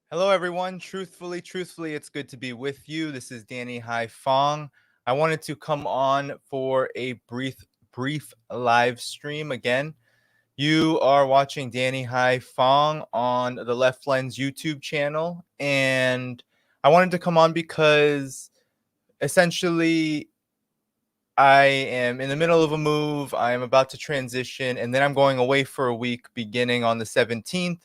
Hello, everyone. Truthfully, it's good to be with you. This is Danny Haiphong. I wanted to come on for a brief live stream again. You are watching Danny Haiphong on the Left Lens YouTube channel, and I wanted to come on because essentially I am in the middle of a move. I am about to transition, and then I'm going away for a week beginning on the 17th.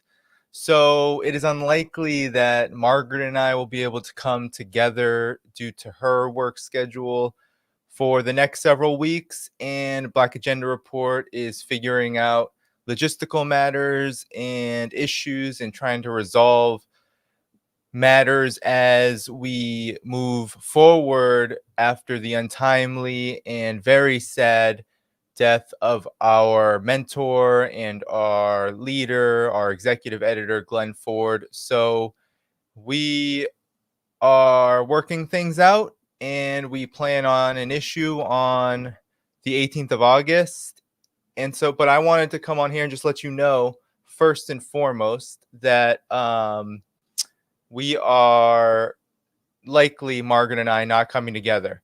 So it is unlikely that Margaret and I will be able to come together due to her work schedule for the next several weeks. And Black Agenda Report is figuring out logistical matters and issues and trying to resolve matters as we move forward after the untimely and very sad death of our mentor and our leader, our executive editor, Glenn Ford. So we are working things out and we plan on an issue on the 18th of August. And so, but I wanted to come on here and just let you know, first and foremost, that we are likely, Margaret and I, not coming together.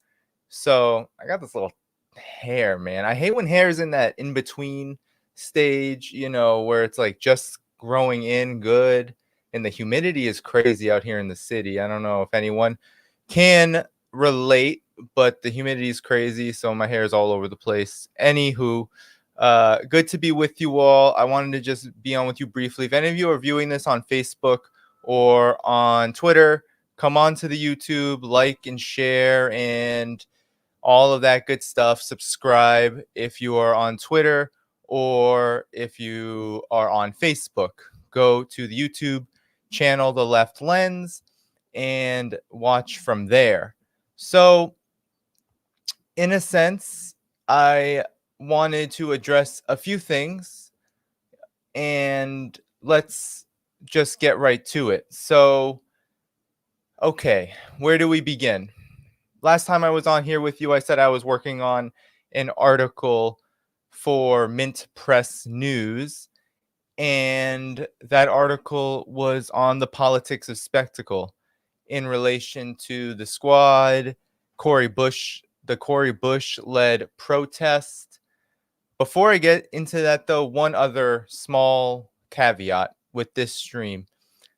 So I got this little hair, man. I hate when hair's in that in between stage, where it's like just growing in good. And the humidity is crazy out here in the city. I don't know if anyone can relate, but the humidity is crazy. So my hair is all over the place. Anywho, good to be with you all. I wanted to just be on with you briefly. If any of you are viewing this on Facebook or on Twitter, come on to the YouTube, like and share and all of that good stuff. Subscribe if you are on Twitter or if you are on Facebook. Go to the YouTube channel, The Left Lens, and watch from there. So, in a sense, I wanted to address a few things and let's just get right to it. So, okay, where do we begin? Last time I was on here with you, I said I was working on an article for Mint Press News, and that article was on the politics of spectacle in relation to the squad, the Cory Bush led protest. Before I get into that, though, one other small caveat with this stream.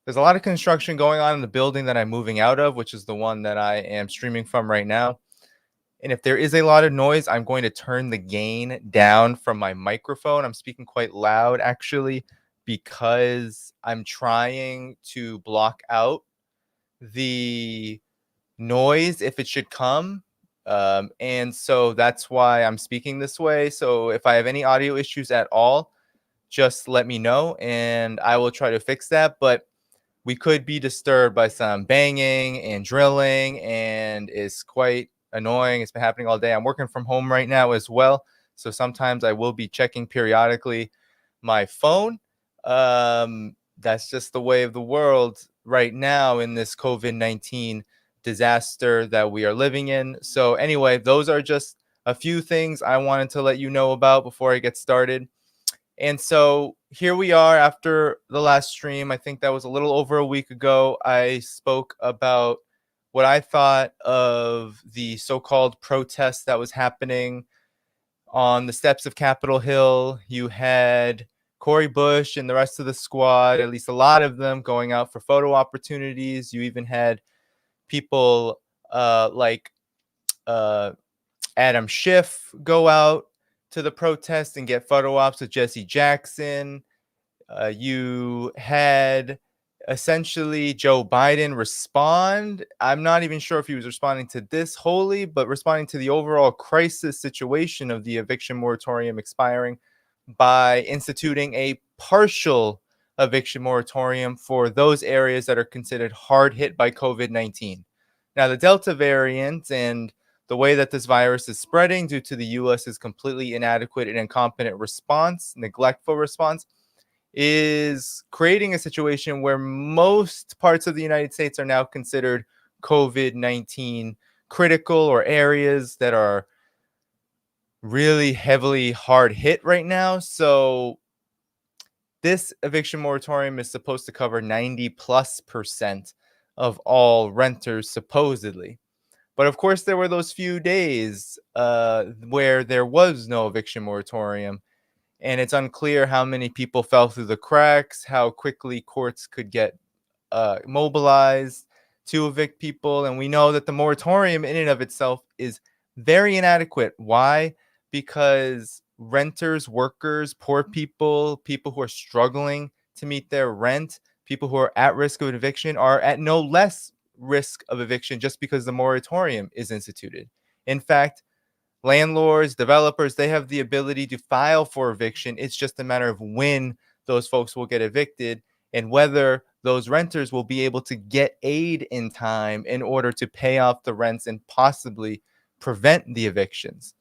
There's a lot of construction going on in the building that I'm moving out of, which is the one that I am streaming from right now. And if there is a lot of noise, I'm going to turn the gain down from my microphone. I'm speaking quite loud, actually, because I'm trying to block out the noise if it should come. And so that's why I'm speaking this way. So if I have any audio issues at all, just let me know and I will try to fix that. But we could be disturbed by some banging and drilling, and it's quite annoying. It's been happening all day. I'm working from home right now as well, so sometimes I will be checking periodically my phone. That's just the way of the world right now in this COVID-19 disaster that we are living in. So anyway, those are just a few things I wanted to let you know about before I get started. And so here we are after the last stream. I think that was a little over a week ago. I spoke about what I thought of the so-called protest that was happening on the steps of Capitol Hill. You had Cory Bush and the rest of the squad, at least a lot of them, going out for photo opportunities. You even had people like Adam Schiff go out to the protest and get photo ops with Jesse Jackson. You had essentially Joe Biden respond. I'm not even sure if he was responding to this wholly, but responding to the overall crisis situation of the eviction moratorium expiring by instituting a partial eviction moratorium for those areas that are considered hard hit by COVID-19. Now, the Delta variant and the way that this virus is spreading due to the U.S.'s completely inadequate and incompetent response, neglectful response, is creating a situation where most parts of the United States are now considered COVID-19 critical or areas that are really heavily hard hit right now. So This eviction moratorium is supposed to cover 90+% of all renters, supposedly. But of course, there were those few days where there was no eviction moratorium, and it's unclear how many people fell through the cracks, how quickly courts could get mobilized to evict people. And we know that the moratorium in and of itself is very inadequate. Why? Because renters, workers, poor people, people who are struggling to meet their rent, people who are at risk of eviction are at no less risk of eviction just because the moratorium is instituted. In fact, landlords, developers, they have the ability to file for eviction. It's just a matter of when those folks will get evicted and whether those renters will be able to get aid in time in order to pay off the rents and possibly prevent the evictions.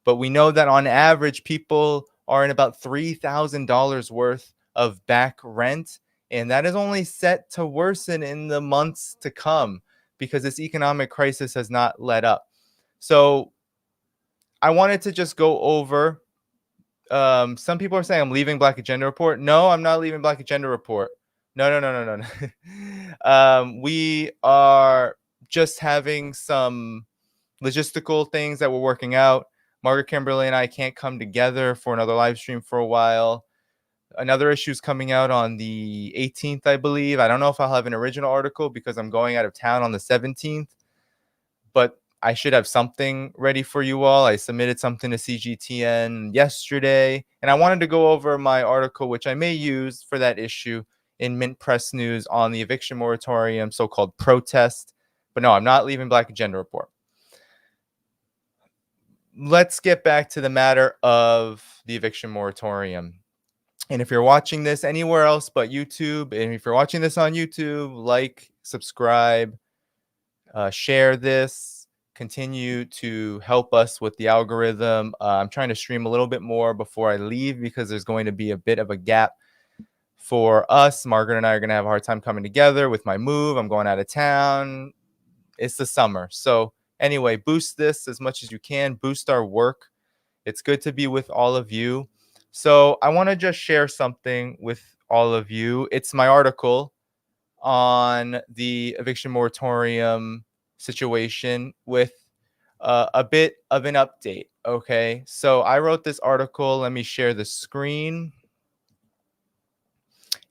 But we know that on average, people are in about $3,000 worth of back rent. And that is only set to worsen in the months to come because this economic crisis has not let up. So I wanted to just go over. Some people are saying I'm leaving Black Agenda Report. No, I'm not leaving Black Agenda Report. No. We are just having some logistical things that we're working out. Margaret Kimberly and I can't come together for another live stream for a while. Another issue is coming out on the 18th, I believe. I don't know if I'll have an original article because I'm going out of town on the 17th, but I should have something ready for you all. I submitted something to CGTN yesterday, and I wanted to go over my article, which I may use for that issue in Mint Press News on the eviction moratorium, so-called protest. But no, I'm not leaving Black Agenda Report. Let's get back to the matter of the eviction moratorium. And if you're watching this anywhere else but YouTube, and if you're watching this on YouTube, like, subscribe, share this, continue to help us with the algorithm. I'm trying to stream a little bit more before I leave because there's going to be a bit of a gap for us. Margaret and I are going to have a hard time coming together with my move. I'm going out of town. It's the summer. So anyway, boost this as much as you can. Boost our work. It's good to be with all of you. So I want to just share something with all of you. It's my article on the eviction moratorium situation with a bit of an update. Okay, so I wrote this article. Let me share the screen.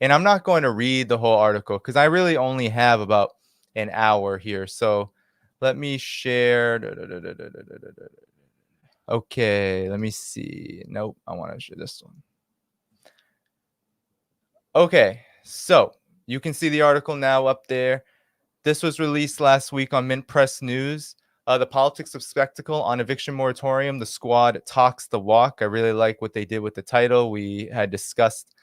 And I'm not going to read the whole article because I really only have about an hour here. So let me share. Okay, let me see. Nope, I want to share this one. Okay, so you can see the article now up there. This was released last week on Mint Press News. The Politics of Spectacle on Eviction Moratorium. The Squad Talks the Walk. I really like what they did with the title. We had discussed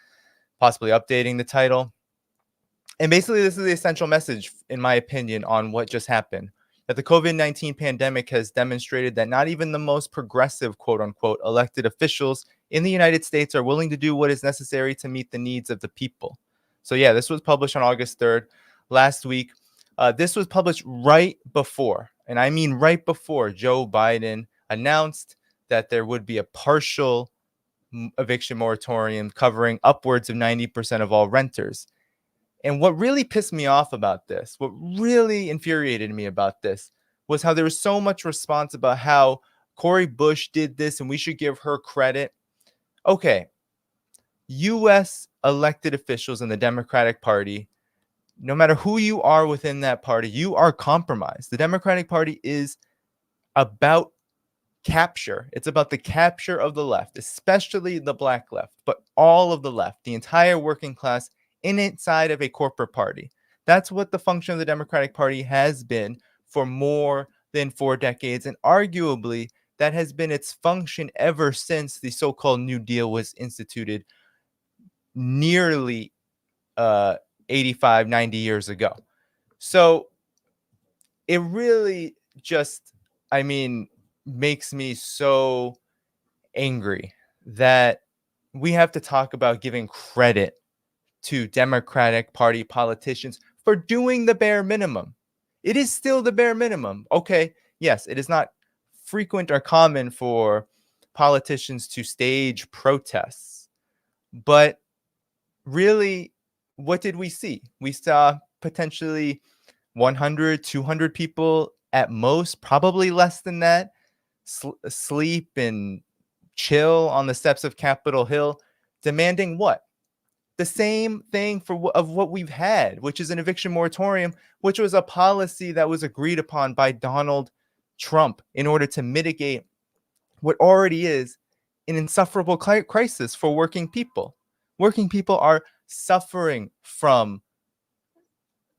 possibly updating the title. And basically, this is the essential message, in my opinion, on what just happened. That the COVID-19 pandemic has demonstrated that not even the most progressive, quote unquote, elected officials in the United States are willing to do what is necessary to meet the needs of the people. So yeah, this was published on August 3rd, last week. This was published right before, and I mean right before, Joe Biden announced that there would be a partial eviction moratorium covering upwards of 90% of all renters. And what really pissed me off about this, what really infuriated me about this, was how there was so much response about how Cori Bush did this and we should give her credit. Okay, U.S. elected officials in the Democratic Party, no matter who you are within that party, you are compromised. The Democratic Party is about capture. It's about the capture of the left, especially the black left, but all of the left, the entire working class inside of a corporate party. That's what the function of the Democratic Party has been for more than 4 decades. And arguably, that has been its function ever since the so-called New Deal was instituted nearly 85, 90 years ago. So it really just, makes me so angry that we have to talk about giving credit to Democratic Party politicians for doing the bare minimum. It is still the bare minimum. Okay, yes, it is not frequent or common for politicians to stage protests, but really, what did we see? We saw potentially 100, 200 people at most, probably less than that, sleep and chill on the steps of Capitol Hill, demanding what? The same thing of what we've had, which is an eviction moratorium, which was a policy that was agreed upon by Donald Trump in order to mitigate what already is an insufferable crisis for working people. Working people are suffering from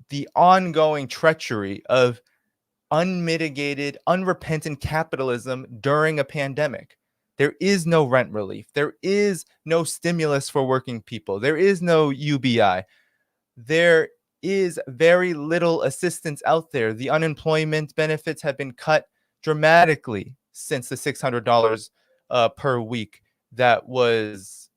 the ongoing treachery of unmitigated, unrepentant capitalism during a pandemic. There is no rent relief. There is no stimulus for working people. There is no UBI. There is very little assistance out there. The unemployment benefits have been cut dramatically since the $600 per week that was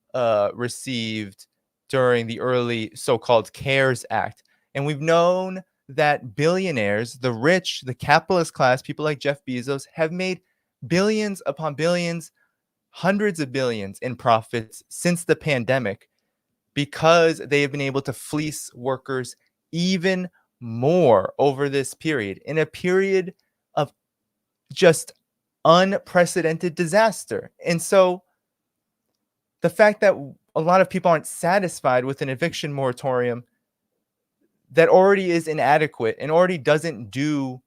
received during the early so-called CARES Act. And we've known that billionaires, the rich, the capitalist class, people like Jeff Bezos, have made billions upon billions, hundreds of billions in profits since the pandemic, because they have been able to fleece workers even more over this period, in a period of just unprecedented disaster. And so the fact that a lot of people aren't satisfied with an eviction moratorium that already is inadequate and already doesn't do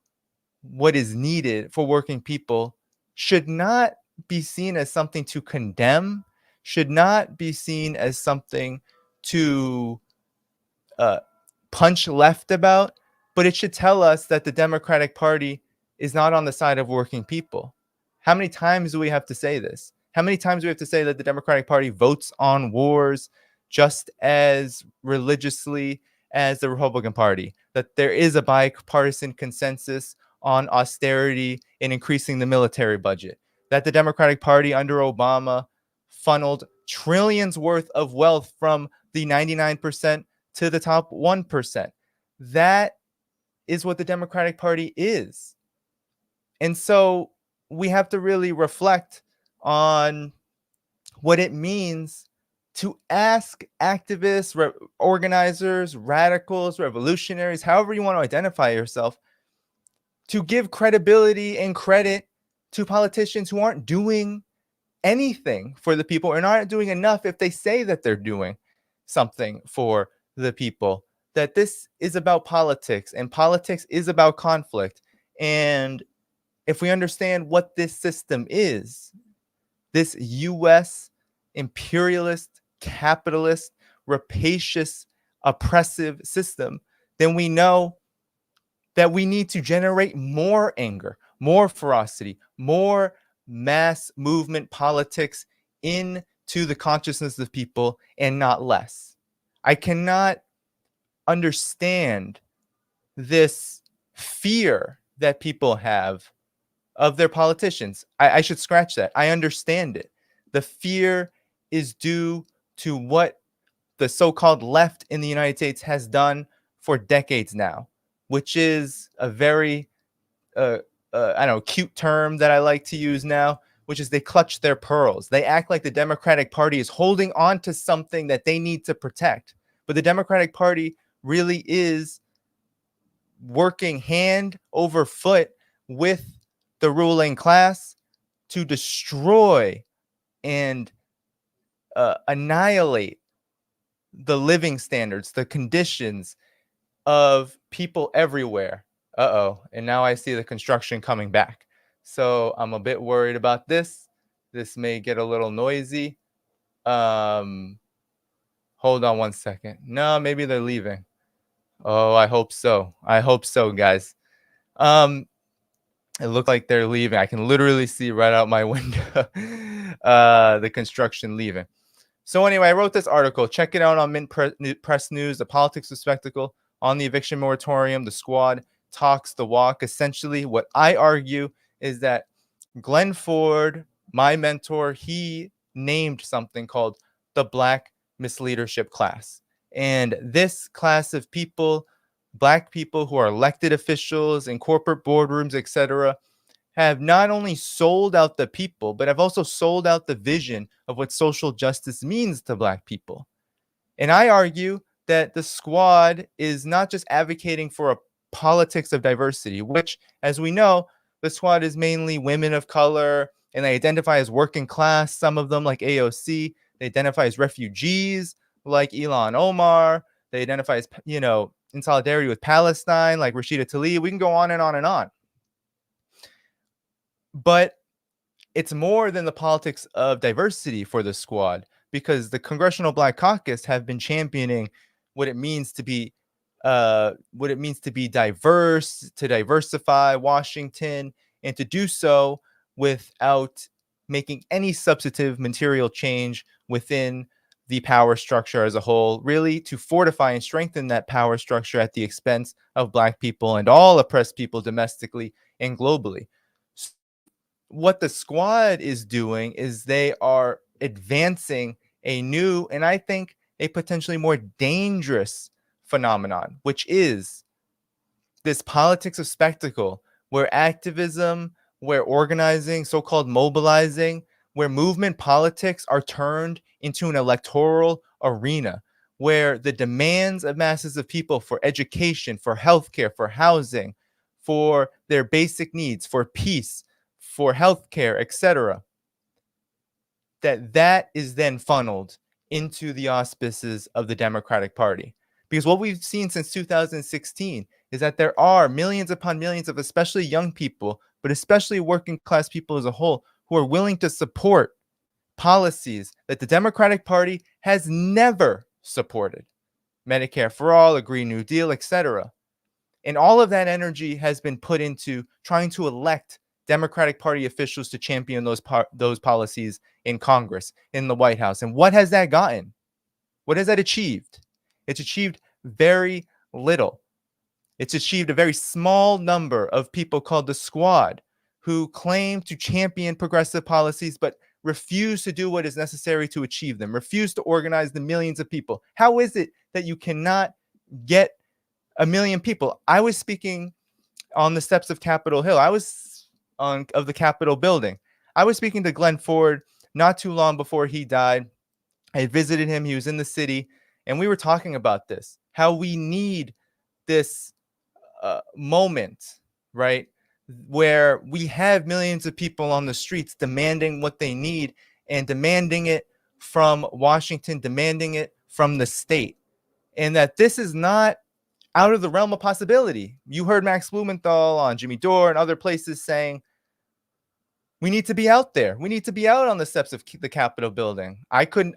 what is needed for working people should not be seen as something to condemn, should not be seen as something to punch left about, but it should tell us that the Democratic Party is not on the side of working people. How many times do we have to say this? How many times do we have to say that the Democratic Party votes on wars just as religiously as the Republican Party? That there is a bipartisan consensus on austerity and increasing the military budget? That the Democratic Party under Obama funneled trillions worth of wealth from the 99% to the top 1%. That is what the Democratic Party is. And so we have to really reflect on what it means to ask activists, organizers, radicals, revolutionaries, however you want to identify yourself, to give credibility and credit to politicians who aren't doing anything for the people and aren't doing enough if they say that they're doing something for the people. That this is about politics, and politics is about conflict. And if we understand what this system is, this US imperialist, capitalist, rapacious, oppressive system, then we know that we need to generate more anger, more ferocity, more mass movement politics into the consciousness of people, and not less. I cannot understand this fear that people have of their politicians. I should scratch that. I understand it. The fear is due to what the so-called left in the United States has done for decades now, which is a very, I don't know, cute term that I like to use now, which is they clutch their pearls. They act like the Democratic Party is holding on to something that they need to protect. But the Democratic Party really is working hand over foot with the ruling class to destroy and annihilate the living standards, the conditions of people everywhere. And now I see the construction coming back. So I'm a bit worried about this. This may get a little noisy. Hold on one second. No, maybe they're leaving. Oh, I hope so. I hope so, guys. It looked like they're leaving. I can literally see right out my window the construction leaving. So anyway, I wrote this article. Check it out on Mint Press News, The Politics of Spectacle, on the eviction moratorium. The squad talks the walk. Essentially, what I argue is that Glenn Ford, my mentor, he named something called the Black Misleadership class. And this class of people, Black people who are elected officials in corporate boardrooms, etc., have not only sold out the people, but have also sold out the vision of what social justice means to Black people. And I argue that the squad is not just advocating for a politics of diversity, which, as we know, the squad is mainly women of color and they identify as working class. Some of them, like AOC, they identify as refugees, like Ilhan Omar. They identify as, in solidarity with Palestine, like Rashida Tlaib. We can go on and on and on. But it's more than the politics of diversity for the squad, because the Congressional Black Caucus have been championing what it means to be diverse, to diversify Washington, and to do so without making any substantive material change within the power structure as a whole, really to fortify and strengthen that power structure at the expense of Black people and all oppressed people domestically and globally. What the squad is doing is they are advancing a new, and I think a potentially more dangerous phenomenon, which is this politics of spectacle, where activism, where organizing, so-called mobilizing, where movement politics are turned into an electoral arena, where the demands of masses of people for education, for healthcare, for housing, for their basic needs, for peace, for healthcare, etc., that is then funneled into the auspices of the Democratic Party. Because what we've seen since 2016 is that there are millions upon millions of especially young people, but especially working class people as a whole, who are willing to support policies that the Democratic Party has never supported. Medicare for all, a Green New Deal, etc. And all of that energy has been put into trying to elect Democratic Party officials to champion those policies in Congress, in the White House. And what has that gotten? What has that achieved? It's achieved very little. It's achieved a very small number of people called the squad who claim to champion progressive policies but refuse to do what is necessary to achieve them, refuse to organize the millions of people. How is it that you cannot get 1 million people? I was speaking on the steps of Capitol Hill. I was of the Capitol building. I was speaking to Glenn Ford not too long before he died. I had visited him. He was in the city, and we were talking about this, how we need this moment, right, where we have millions of people on the streets demanding what they need and demanding it from Washington, demanding it from the state, and that this is not out of the realm of possibility. You heard Max Blumenthal on Jimmy Dore and other places saying, we need to be out there. We need to be out on the steps of the Capitol building. I couldn't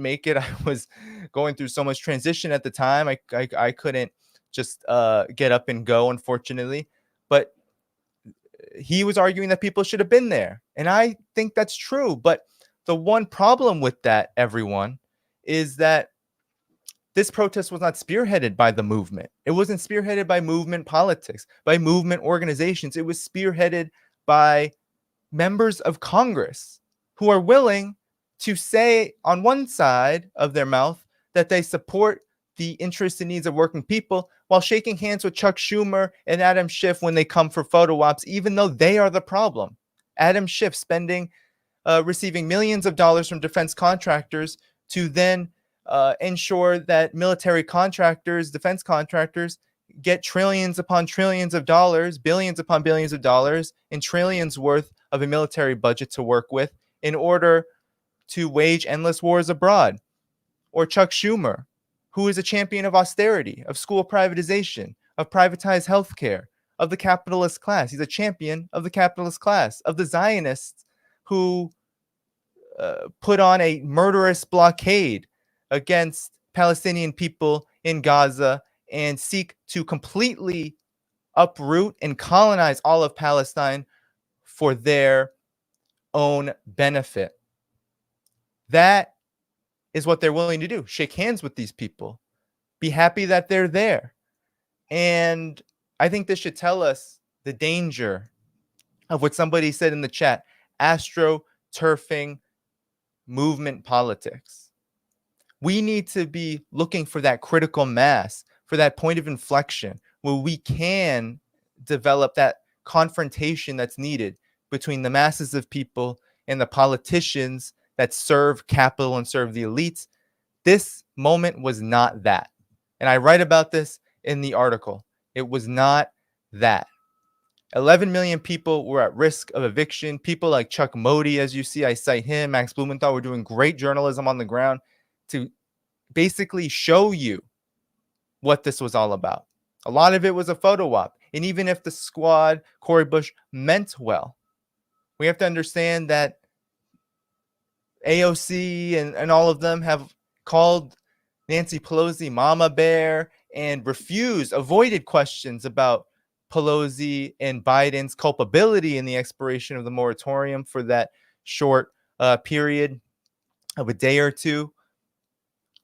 make it. I was going through so much transition at the time. I couldn't just get up and go, unfortunately. But he was arguing that people should have been there. And I think that's true. But the one problem with that, everyone, is that this protest was not spearheaded by the movement. It wasn't spearheaded by movement politics, by movement organizations. It was spearheaded by members of Congress who are willing to say on one side of their mouth that they support the interests and needs of working people while shaking hands with Chuck Schumer and Adam Schiff when they come for photo ops, even though they are the problem. Adam Schiff receiving millions of dollars from defense contractors to then ensure that military contractors, defense contractors, get trillions upon trillions of dollars, billions upon billions of dollars, and trillions worth of a military budget to work with in order to wage endless wars abroad. Or Chuck Schumer, who is a champion of austerity, of school privatization, of privatized healthcare, of the capitalist class. He's a champion of the capitalist class, of the Zionists who put on a murderous blockade against Palestinian people in Gaza and seek to completely uproot and colonize all of Palestine for their own benefit. That is what they're willing to do. Shake hands with these people. Be happy that they're there. And I think this should tell us the danger of what somebody said in the chat, astroturfing movement politics. We need to be looking for that critical mass, for that point of inflection where we can develop that confrontation that's needed between the masses of people and the politicians that serve capital and serve the elites. This moment was not that. And I write about this in the article. It was not that. 11 million people were at risk of eviction. People like Chuck Modi, as you see, I cite him, Max Blumenthal, were doing great journalism on the ground to basically show you what this was all about. A lot of it was a photo op. And even if the squad, Cori Bush, meant well, we have to understand that AOC and all of them have called Nancy Pelosi Mama Bear and avoided questions about Pelosi and Biden's culpability in the expiration of the moratorium for that short period of a day or two,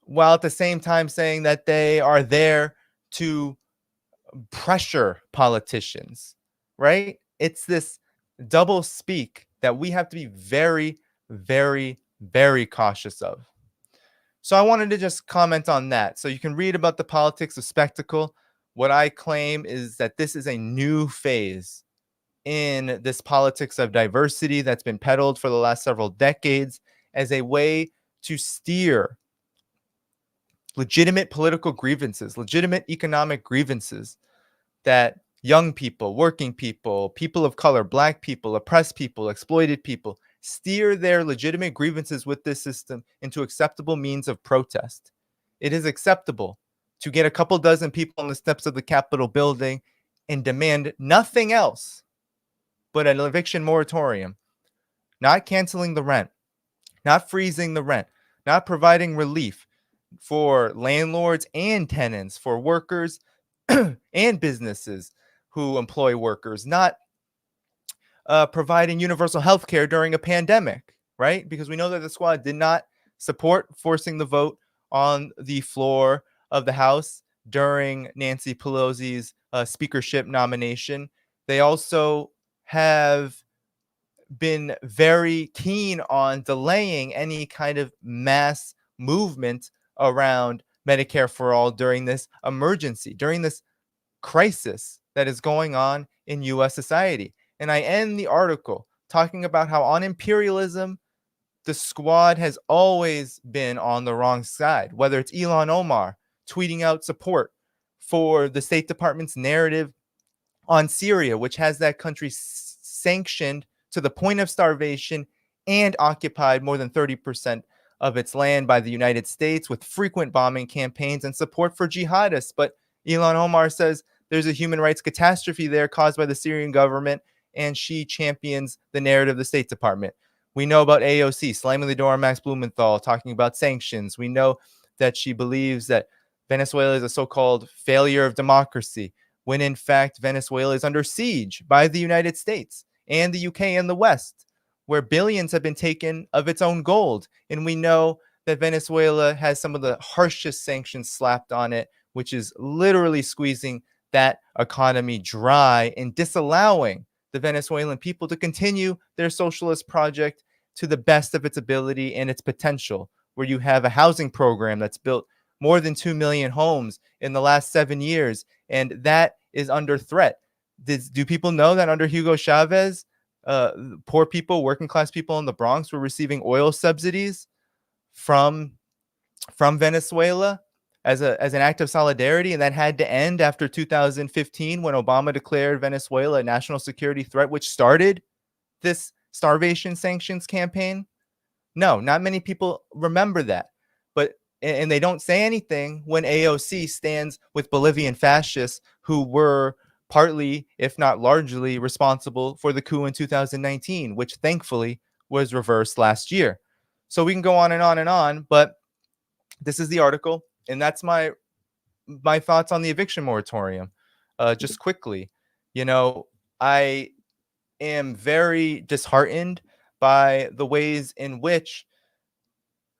while at the same time saying that they are there to pressure politicians, right? It's this double speak that we have to be very, very, very cautious of. So I wanted to just comment on that. So you can read about the politics of spectacle. What I claim is that this is a new phase in this politics of diversity that's been peddled for the last several decades as a way to steer legitimate political grievances, legitimate economic grievances that young people, working people, people of color, Black people, oppressed people, exploited people, steer their legitimate grievances with this system into acceptable means of protest. It is acceptable to get a couple dozen people on the steps of the Capitol building and demand nothing else but an eviction moratorium, not canceling the rent, not freezing the rent, not providing relief for landlords and tenants, for workers and businesses who employ workers, not providing universal health care during a pandemic, right? Because we know that the squad did not support forcing the vote on the floor of the House during Nancy Pelosi's speakership nomination. They also have been very keen on delaying any kind of mass movement around Medicare for all during this emergency, during this crisis that is going on in US society. And I end the article talking about how on imperialism, the squad has always been on the wrong side, whether it's Ilhan Omar tweeting out support for the State Department's narrative on Syria, which has that country sanctioned to the point of starvation and occupied more than 30% of its land by the United States, with frequent bombing campaigns and support for jihadists. But Ilhan Omar says there's a human rights catastrophe there caused by the Syrian government, and she champions the narrative of the State Department. We know about AOC slamming the door on Max Blumenthal, talking about sanctions. We know that she believes that Venezuela is a so-called failure of democracy, when in fact Venezuela is under siege by the United States and the UK and the West, where billions have been taken of its own gold. And we know that Venezuela has some of the harshest sanctions slapped on it, which is literally squeezing that economy dry and disallowing the Venezuelan people to continue their socialist project to the best of its ability and its potential, where you have a housing program that's built more than 2 million homes in the last 7 years, and that is under threat. Do people know that under Hugo Chavez, poor people, working class people in the Bronx were receiving oil subsidies from Venezuela as an act of solidarity, and that had to end after 2015 when Obama declared Venezuela a national security threat, which started this starvation sanctions campaign? No, not many people remember that. And they don't say anything when AOC stands with Bolivian fascists who were partly, if not largely, responsible for the coup in 2019, which thankfully was reversed last year. So we can go on and on and on, but this is the article, and that's my thoughts on the eviction moratorium. Just quickly, I am very disheartened by the ways in which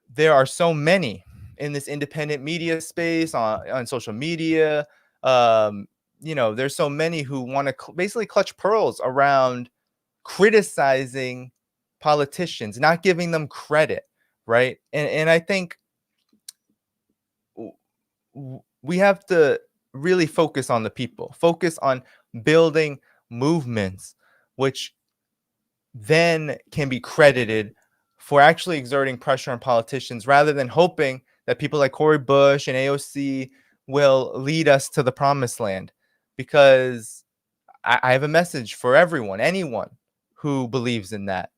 there are so many in this independent media space, on social media. There's so many who want to basically clutch pearls around criticizing politicians, not giving them credit, right? And I think we have to really focus on the people, focus on building movements, which then can be credited for actually exerting pressure on politicians, rather than hoping that people like Cory Bush and AOC will lead us to the promised land, because I have a message for everyone, anyone who believes in that.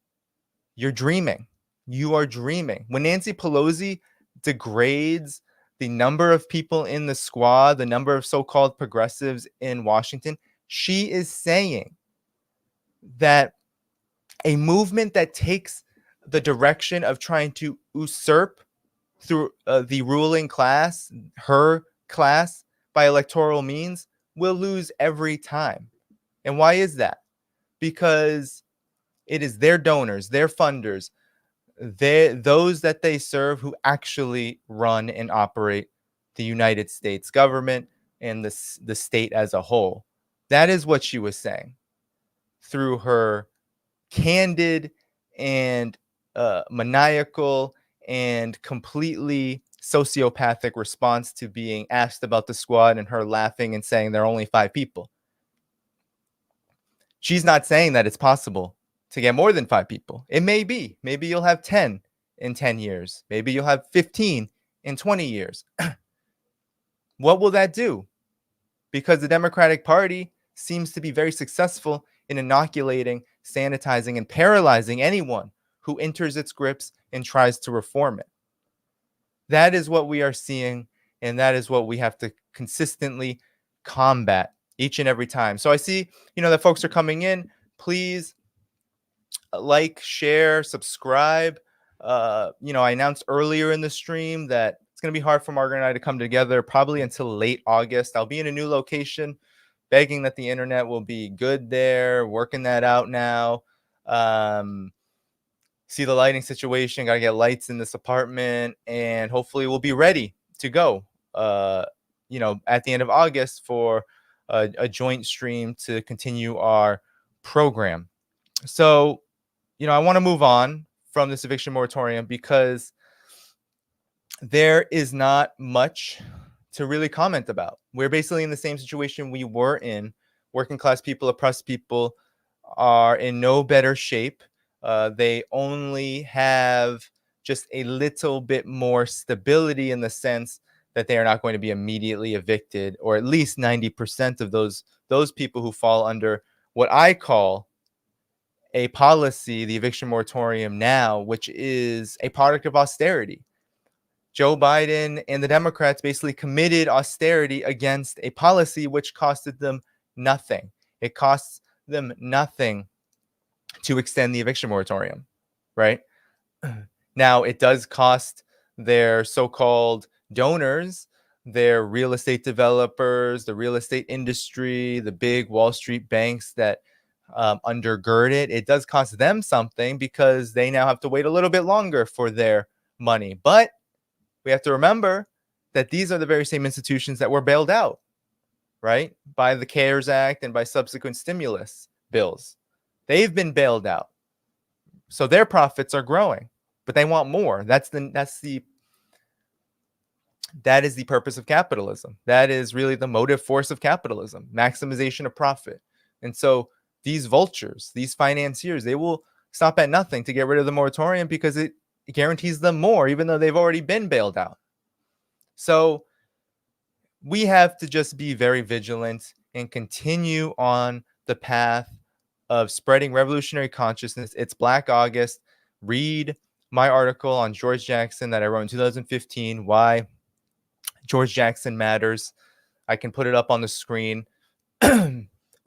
You're dreaming. You are dreaming. When Nancy Pelosi degrades the number of people in the squad, the number of so-called progressives in Washington, she is saying that a movement that takes the direction of trying to usurp through the ruling class, her class, by electoral means, will lose every time. And why is that? Because it is their donors, their funders, those that they serve who actually run and operate the United States government and the state as a whole. That is what she was saying through her candid and maniacal and completely sociopathic response to being asked about the squad, and her laughing and saying there are only 5 people. She's not saying that it's possible to get more than 5 people. It may be. Maybe you'll have 10 in 10 years. Maybe you'll have 15 in 20 years. What will that do? Because the Democratic Party seems to be very successful in inoculating, sanitizing, and paralyzing anyone who enters its grips and tries to reform it. That is what we are seeing, and that is what we have to consistently combat each and every time. So I see, that folks are coming in. Please like, share, subscribe. I announced earlier in the stream that it's going to be hard for Margaret and I to come together probably until late August. I'll be in a new location, begging that the internet will be good there, working that out now. See the lighting situation, got to get lights in this apartment, and hopefully we'll be ready to go, at the end of August for a joint stream to continue our program. So, I want to move on from this eviction moratorium because there is not much to really comment about. We're basically in the same situation we were in. Working class people, oppressed people are in no better shape. They only have just a little bit more stability in the sense that they are not going to be immediately evicted, or at least 90% of those people who fall under what I call a policy, the eviction moratorium now, which is a product of austerity. Joe Biden and the Democrats basically committed austerity against a policy which costed them nothing. It costs them nothing to extend the eviction moratorium, right? Now, it does cost their so-called donors, their real estate developers, the real estate industry, the big Wall Street banks that undergird it. It does cost them something because they now have to wait a little bit longer for their money. But we have to remember that these are the very same institutions that were bailed out, right, by the CARES Act and by subsequent stimulus bills. They've been bailed out. So their profits are growing, but they want more. That is the purpose of capitalism. That is really the motive force of capitalism, maximization of profit. And so these vultures, these financiers, they will stop at nothing to get rid of the moratorium because it guarantees them more, even though they've already been bailed out. So we have to just be very vigilant and continue on the path of spreading revolutionary consciousness. It's Black August. Read my article on George Jackson that I wrote in 2015, Why George Jackson Matters. I can put it up on the screen.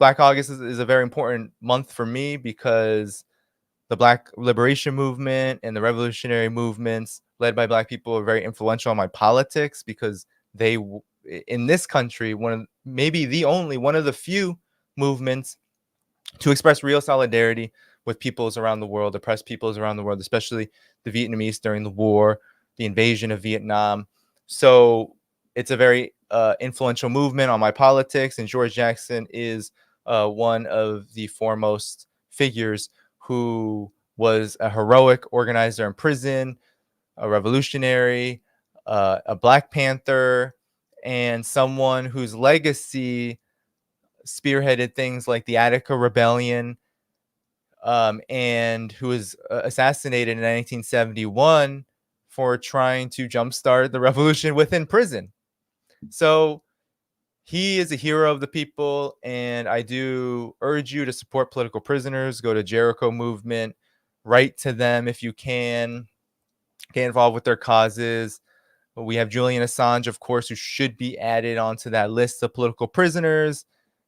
Black August is a very important month for me because the Black liberation movement and the revolutionary movements led by Black people are very influential on my politics because they, in this country, maybe the only one of the few movements to express real solidarity with peoples around the world, oppressed peoples around the world, especially the Vietnamese during the war, the invasion of Vietnam. So it's a very influential movement on my politics, and George Jackson is one of the foremost figures who was a heroic organizer in prison, a revolutionary, a Black Panther, and someone whose legacy spearheaded things like the Attica Rebellion, and who was assassinated in 1971 for trying to jumpstart the revolution within prison. So he is a hero of the people, and I do urge you to support political prisoners. Go to Jericho Movement, write to them if you can, get involved with their causes. We have Julian Assange, of course, who should be added onto that list of political prisoners.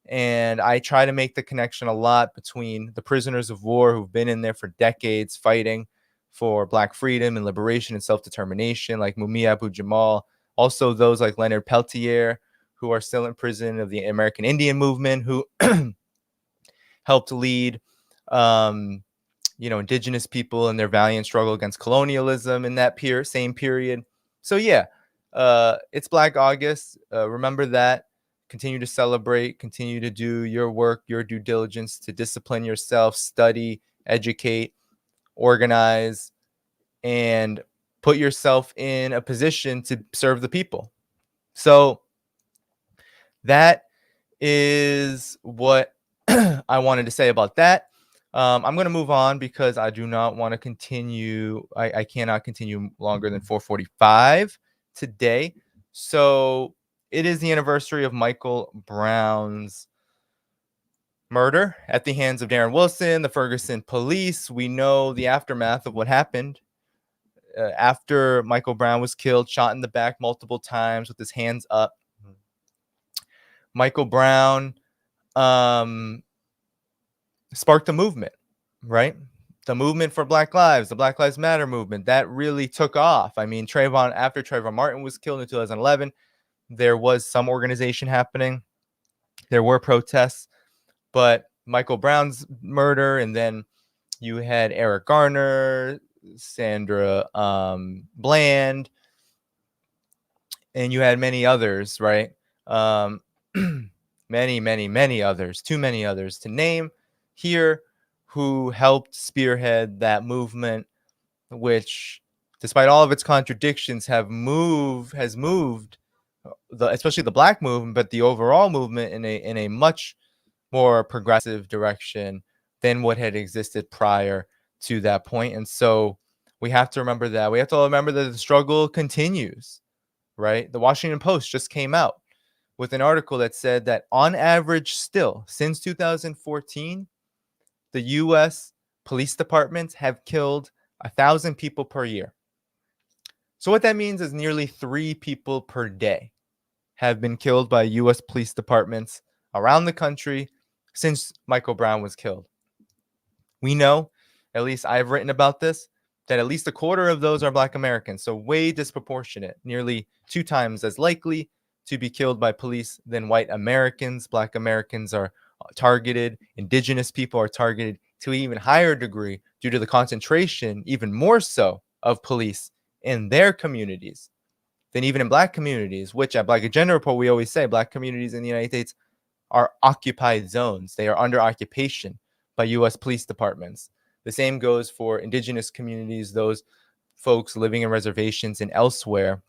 And I try to make the connection a lot between the prisoners of war who've been in there for decades fighting for Black freedom and liberation and self-determination, like Mumia Abu-Jamal. Also those like Leonard Peltier, who are still in prison, of the American Indian movement, who helped lead indigenous people in their valiant struggle against colonialism in that same period. So yeah, it's Black August. Remember that. Continue to celebrate. Continue to do your work, your due diligence to discipline yourself, study, educate, organize, and put yourself in a position to serve the people. So that is what I wanted to say about that. I'm going to move on because I do not want to continue. I cannot continue longer than 4:45 today. So it is the anniversary of Michael Brown's murder at the hands of Darren Wilson, the Ferguson police. We know the aftermath of what happened after Michael Brown was killed, shot in the back multiple times with his hands up. Michael Brown sparked a movement, right? The movement for Black Lives, the Black Lives Matter movement, that really took off. I mean, after Trayvon Martin was killed in 2011, there was some organization happening. There were protests, but Michael Brown's murder, and then you had Eric Garner, Sandra Bland, and you had many others, right? Many others, too many others to name here, who helped spearhead that movement, which, despite all of its contradictions, has moved especially the Black movement, but the overall movement in a much more progressive direction than what had existed prior to that point. And so we have to remember that. We have to remember that the struggle continues, right? The Washington Post just came out with an article that said that on average, still since 2014, the U.S. police departments have killed 1,000 people per year. So what that means is nearly 3 people per day have been killed by U.S. police departments around the country since Michael Brown was killed. We know, at least I've written about this, that at least a quarter of those are Black Americans, so way disproportionate, nearly 2 times as likely to be killed by police than white Americans. Black Americans are targeted. Indigenous people are targeted to an even higher degree due to the concentration, even more so, of police in their communities than even in Black communities, which at Black Agenda Report, we always say Black communities in the United States are occupied zones. They are under occupation by U.S. police departments. The same goes for indigenous communities, those folks living in reservations and elsewhere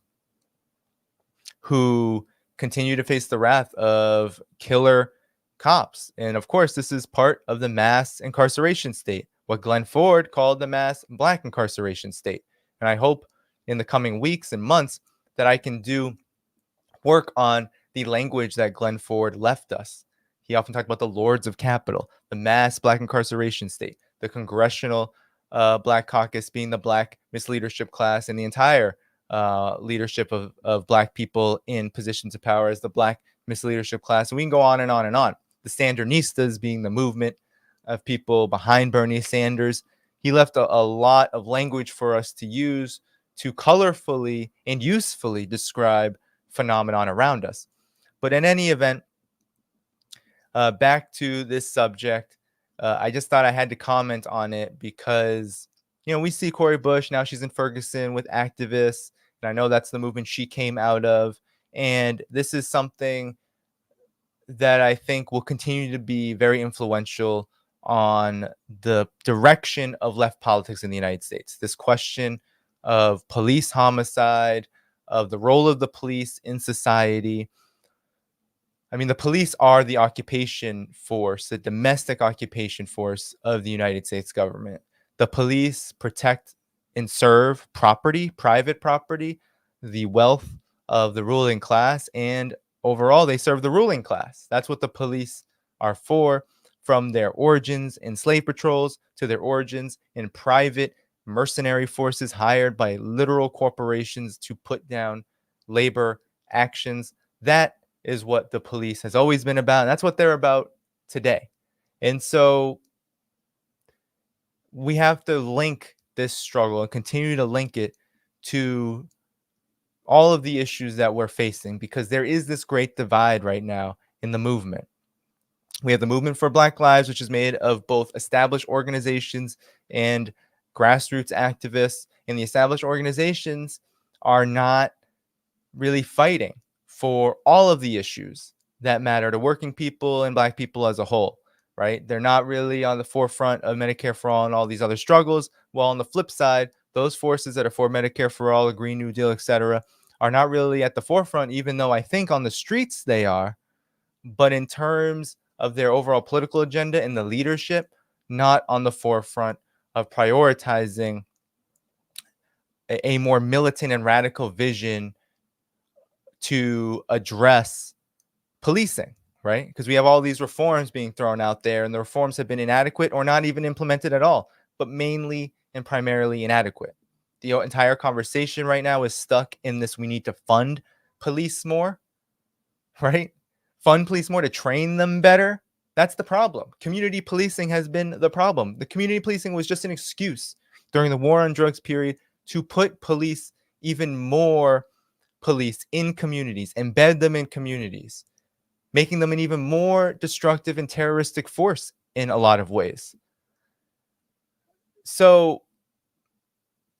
who continue to face the wrath of killer cops. And of course, this is part of the mass incarceration state, what Glenn Ford called the mass Black incarceration state. And I hope in the coming weeks and months that I can do work on the language that Glenn Ford left us. He often talked about the Lords of Capital, the mass Black incarceration state, the Congressional Black Caucus being the Black misleadership class, and the entire leadership of Black people in positions of power as the Black misleadership class. And we can go on and on and on. The Sandinistas being the movement of people behind Bernie Sanders. He left a lot of language for us to use to colorfully and usefully describe phenomenon around us. But in any event, back to this subject, I just thought I had to comment on it because, we see Cori Bush, now she's in Ferguson with activists, and I know that's the movement she came out of. And this is something that I think will continue to be very influential on the direction of left politics in the United States. This question of police homicide, of the role of the police in society. I mean, the police are the occupation force, the domestic occupation force of the United States government. The police protect and serve property, private property, the wealth of the ruling class, and overall, they serve the ruling class. That's what the police are for, from their origins in slave patrols to their origins in private mercenary forces hired by literal corporations to put down labor actions. That is what the police has always been about. And that's what they're about today. And so we have to link this struggle and continue to link it to all of the issues that we're facing, because there is this great divide right now in the movement. We have the movement for Black Lives, which is made of both established organizations and grassroots activists. And the established organizations are not really fighting for all of the issues that matter to working people and Black people as a whole, right? They're not really on the forefront of Medicare for all and all these other struggles. While on the flip side, those forces that are for Medicare for all, a Green New Deal, etc., are not really at the forefront, even though I think on the streets they are. But in terms of their overall political agenda and the leadership, not on the forefront of prioritizing a more militant and radical vision to address policing, right? Because we have all these reforms being thrown out there, and the reforms have been inadequate or not even implemented at all, but mainly and primarily inadequate. The entire conversation right now is stuck in this: we need to fund police more, right? Fund police more to train them better. That's the problem. Community policing has been the problem. The community policing was just an excuse during the war on drugs period to put police, even more police, in communities, embed them in communities, making them an even more destructive and terroristic force in a lot of ways. So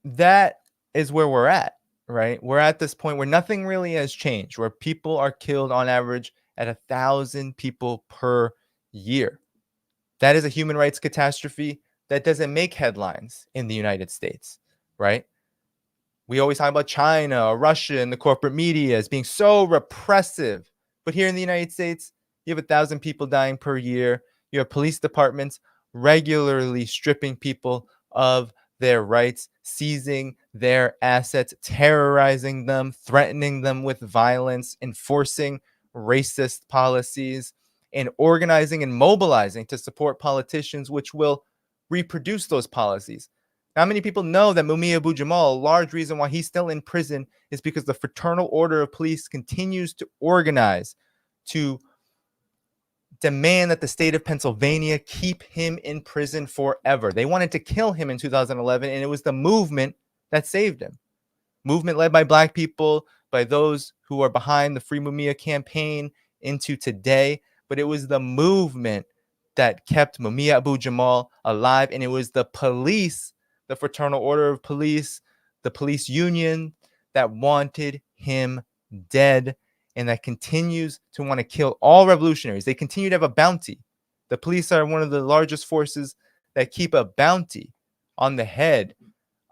that is where we're at, right? We're at this point where nothing really has changed, where people are killed on average at 1,000 people per year. That is a human rights catastrophe that doesn't make headlines in the United States, right? We always talk about China or Russia and the corporate media as being so repressive. But here in the United States, you have 1,000 people dying per year. You have police departments regularly stripping people of their rights, seizing their assets, terrorizing them, threatening them with violence, enforcing racist policies, and organizing and mobilizing to support politicians which will reproduce those policies. Not many people know that Mumia Abu-Jamal, a large reason why he's still in prison, is because the Fraternal Order of Police continues to organize to demand that the state of Pennsylvania keep him in prison forever. They wanted to kill him in 2011, and it was the movement that saved him. Movement led by Black people, by those who are behind the Free Mumia campaign into today. But it was the movement that kept Mumia Abu-Jamal alive, and it was the police, the Fraternal Order of Police, the police union that wanted him dead, and that continues to want to kill all revolutionaries. They continue to have a bounty. The police are one of the largest forces that keep a bounty on the head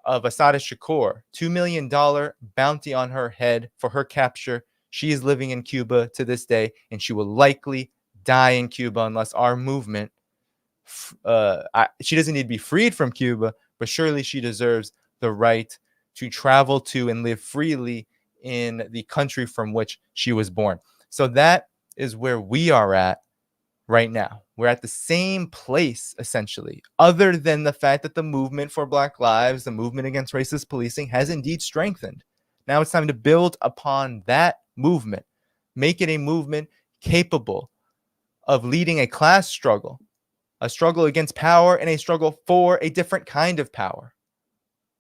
of Asada Shakur, $2 million bounty on her head for her capture. She is living in Cuba to this day, and she will likely die in Cuba unless our movement, she doesn't need to be freed from Cuba, but surely she deserves the right to travel to and live freely in the country from which she was born. So that is where we are at right now. We're at the same place, essentially, other than the fact that the movement for Black Lives, the movement against racist policing, has indeed strengthened. Now it's time to build upon that movement, make it a movement capable of leading a class struggle, a struggle against power, and a struggle for a different kind of power.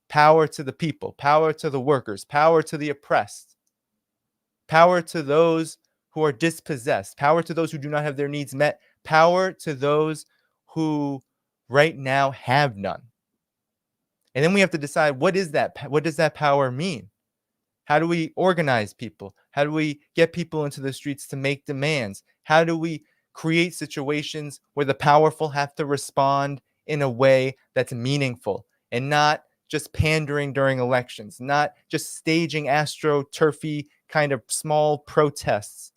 Power to the people, power to the workers, power to the oppressed, power to those who are dispossessed, power to those who do not have their needs met, power to those who right now have none. And then we have to decide, what is that? What does that power mean? How do we organize people? How do we get people into the streets to make demands? How do we create situations where the powerful have to respond in a way that's meaningful and not just pandering during elections, not just staging astroturfy kind of small protests?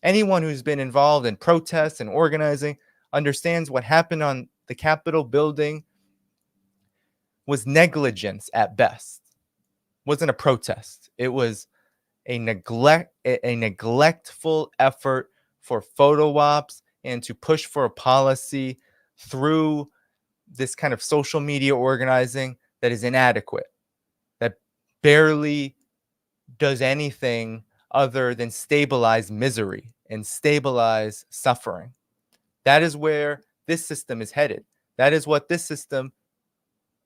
Anyone who's been involved in protests and organizing understands what happened on the Capitol building was negligence at best. It wasn't a protest. It was a neglectful effort for photo ops and to push for a policy through this kind of social media organizing that is inadequate, that barely does anything other than stabilize misery and stabilize suffering. That is where this system is headed. That is what this system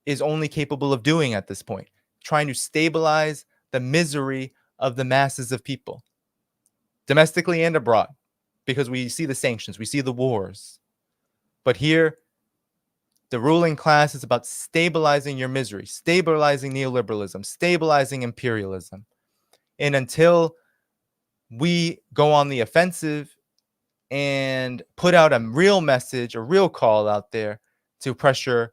is only capable of doing at this point, trying to stabilize the misery of the masses of people, domestically and abroad, because we see the sanctions, we see the wars. But here, the ruling class is about stabilizing your misery, stabilizing neoliberalism, stabilizing imperialism. And until we go on the offensive and put out a real message, a real call out there to pressure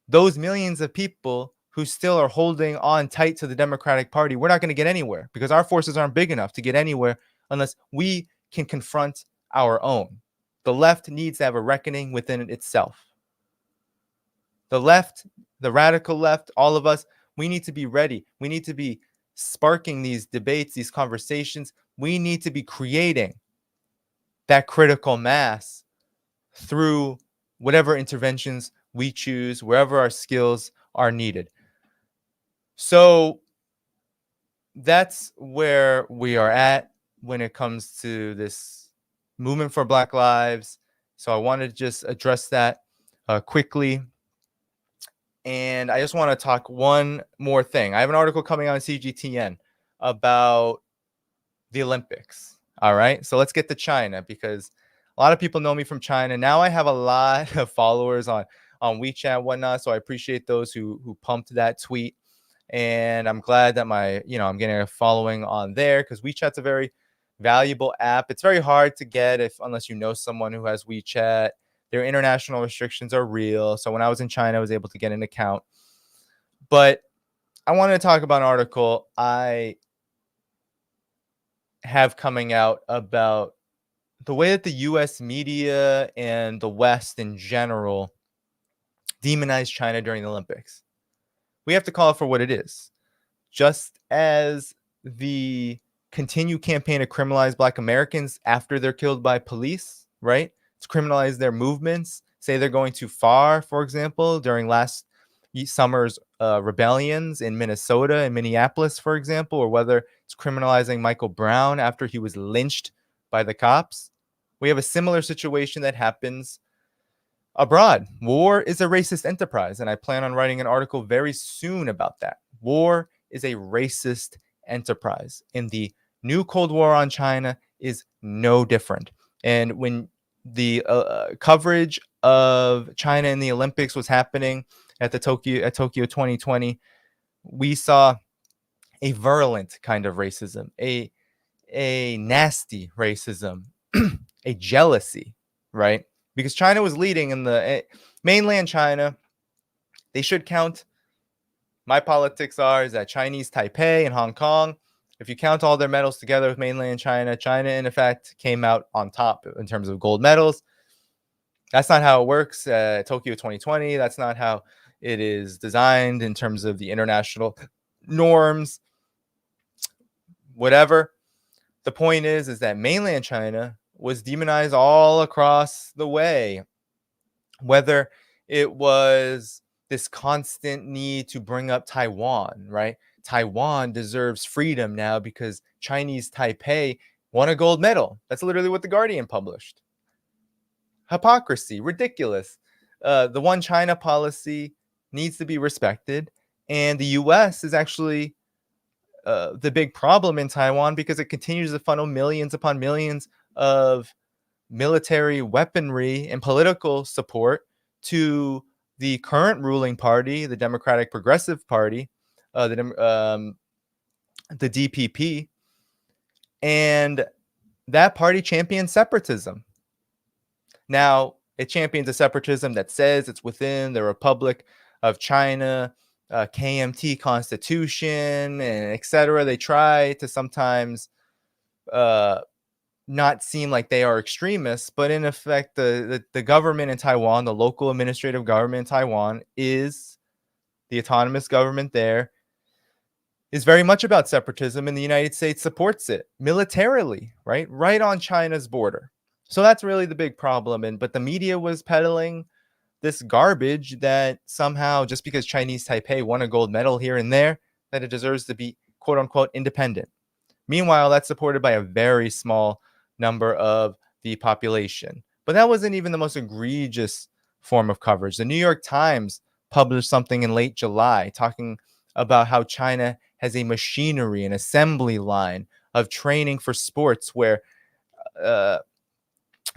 those millions of people who still are holding on tight to the Democratic Party, we're not going to get anywhere, because our forces aren't big enough to get anywhere unless we can confront our own. The left needs to have a reckoning within itself. The left, the radical left, all of us, we need to be ready. We need to be sparking these debates, these conversations. We need to be creating that critical mass through whatever interventions we choose, wherever our skills are needed. So that's where we are at when it comes to this movement for Black Lives. So I wanted to just address that quickly. And I just want to talk one more thing. I have an article coming out on CGTN about the Olympics. All right. So let's get to China, because a lot of people know me from China. Now I have a lot of followers on WeChat and whatnot. So I appreciate those who pumped that tweet. And I'm glad that I'm getting a following on there, because WeChat's a very valuable app. It's very hard to get unless you know someone who has WeChat. Their international restrictions are real. So when I was in China, I was able to get an account. But I wanted to talk about an article I have coming out about the way that the US media and the West in general demonized China during the Olympics. We have to call it for what it is. Just as the continued campaign to criminalize Black Americans after they're killed by police, right? To criminalize their movements, say they're going too far, for example, during last summer's rebellions in Minnesota and Minneapolis, for example, or whether it's criminalizing Michael Brown after he was lynched by the cops. We have a similar situation that happens abroad. War is a racist enterprise, and I plan on writing an article very soon about that. War is a racist enterprise, and the new Cold War on China is no different. And when the coverage of China in the Olympics was happening at Tokyo 2020, we saw a virulent kind of racism, a nasty racism, a jealousy, right? Because China was leading in the mainland China. They should count. My politics is that Chinese Taipei and Hong Kong, if you count all their medals together with mainland China, China, in effect, came out on top in terms of gold medals. That's not how it works at Tokyo 2020. That's not how it is designed in terms of the international norms, whatever. The point is that mainland China was demonized all across the way, whether it was this constant need to bring up Taiwan, right? Taiwan deserves freedom now because Chinese Taipei won a gold medal. That's literally what The Guardian published. Hypocrisy, ridiculous. The one China policy needs to be respected. And the US is actually the big problem in Taiwan, because it continues to funnel millions upon millions of military weaponry and political support to the current ruling party, the Democratic Progressive Party, the DPP, and that party champions separatism. Now, it champions a separatism that says it's within the Republic of China, KMT constitution, and etc. They try to sometimes not seem like they are extremists, but in effect, the government in Taiwan, the local administrative government in Taiwan, is the autonomous government there, is very much about separatism, and the United States supports it militarily, right on China's border. So that's really the big problem. But the media was peddling this garbage that somehow, just because Chinese Taipei won a gold medal here and there, that it deserves to be quote unquote independent. Meanwhile, that's supported by a very small number of the population. But that wasn't even the most egregious form of coverage. The New York Times published something in late July talking about how China has a machinery, an assembly line of training for sports where uh,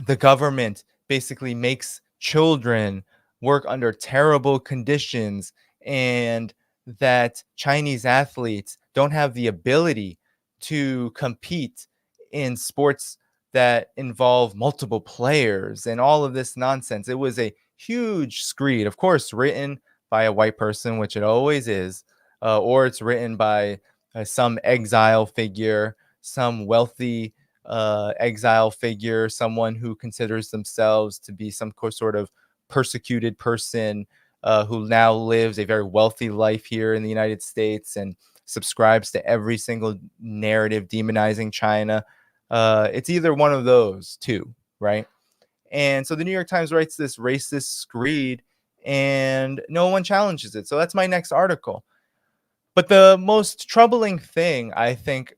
the government basically makes children work under terrible conditions, and that Chinese athletes don't have the ability to compete in sports that involve multiple players and all of this nonsense. It was a huge screed, of course, written by a white person, which it always is, or it's written by some exile figure, some wealthy exile figure, someone who considers themselves to be some sort of persecuted person who now lives a very wealthy life here in the United States and subscribes to every single narrative demonizing China. It's either one of those two, right? And so the New York Times writes this racist screed and no one challenges it. So that's my next article. But the most troubling thing, I think,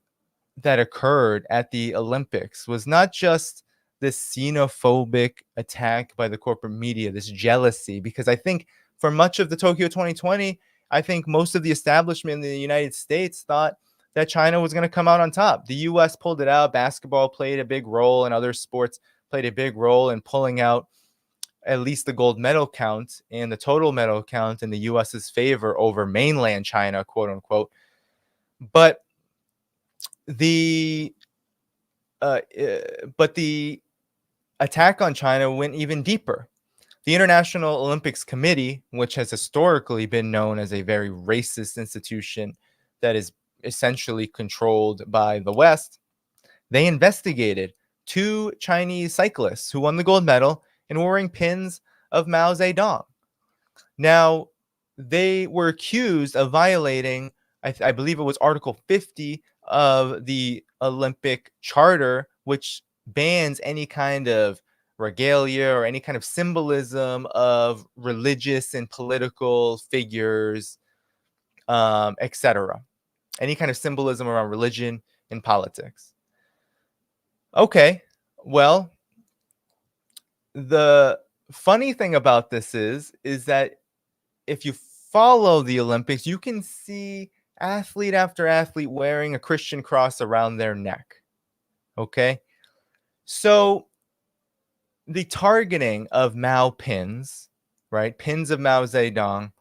that occurred at the Olympics was not just this xenophobic attack by the corporate media, this jealousy, because I think for much of the Tokyo 2020, I think most of the establishment in the United States thought that China was going to come out on top. The US pulled it out. Basketball played a big role, and other sports played a big role in pulling out at least the gold medal count and the total medal count in the US's favor over mainland China, quote unquote. But the the attack on China went even deeper. The International Olympics Committee, which has historically been known as a very racist institution that is essentially controlled by the West, they investigated two Chinese cyclists who won the gold medal and were wearing pins of Mao Zedong. Now, they were accused of violating, I believe it was Article 50 of the Olympic Charter, which bans any kind of regalia or any kind of symbolism of religious and political figures, etc. Any kind of symbolism around religion and politics. Okay, well, the funny thing about this is that if you follow the Olympics, you can see athlete after athlete wearing a Christian cross around their neck. Okay? So the targeting of Mao pins, right? Pins of Mao Zedong,